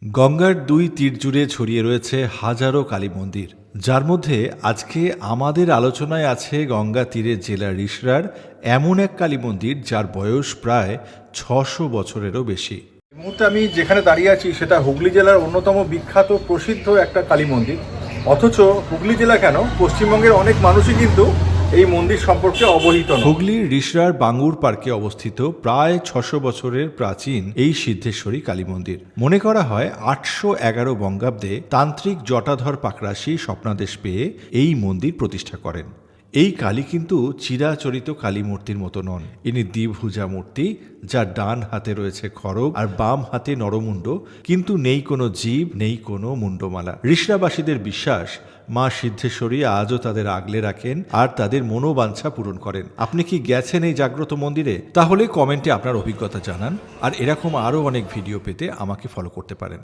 গঙ্গার দুই তীর জুড়ে ছড়িয়ে রয়েছে হাজারো কালী মন্দির, যার মধ্যে আজকে আমাদের আলোচনায় আছে গঙ্গা তীরের জেলা রিষড়ার এমন এক কালী মন্দির যার বয়স প্রায় ৬০০ বছরেরও বেশি। এই মুহূর্তে আমি যেখানে দাঁড়িয়ে আছি সেটা হুগলি জেলার অন্যতম বিখ্যাত প্রসিদ্ধ একটা কালী মন্দির। অথচ হুগলি জেলা কেন, পশ্চিমবঙ্গের অনেক মানুষই কিন্তু এই মন্দির সম্পর্কে অবহিত নয়। হুগলির রিষড়ার বাঙ্গুর পার্কে অবস্থিত প্রায় ৬০০ বছরের প্রাচীন এই সিদ্ধেশ্বরী কালী মন্দির। মনে করা হয় ৮১১ বঙ্গাব্দে তান্ত্রিক জটাধর পাকরাশি স্বপ্নাদেশ পেয়ে এই মন্দির প্রতিষ্ঠা করেন। এই কালী কিন্তু চিরাচরিত কালী মূর্তির মতো নন। ইনি দ্বিভুজা মূর্তি, যার ডান হাতে রয়েছে খড়গ আর বাম হাতে নরমুণ্ড, কিন্তু নেই কোনো জীব, নেই কোনো মুণ্ডমালা। রিষড়াবাসীদের বিশ্বাস মা সিদ্ধেশ্বরী আজও তাদের আগলে রাখেন আর তাদের মনোবাঞ্ছা পূরণ করেন। আপনি কি গেছেন এই জাগ্রত মন্দিরে? তাহলে কমেন্টে আপনার অভিজ্ঞতা জানান। আর এরকম আরও অনেক ভিডিও পেতে আমাকে ফলো করতে পারেন।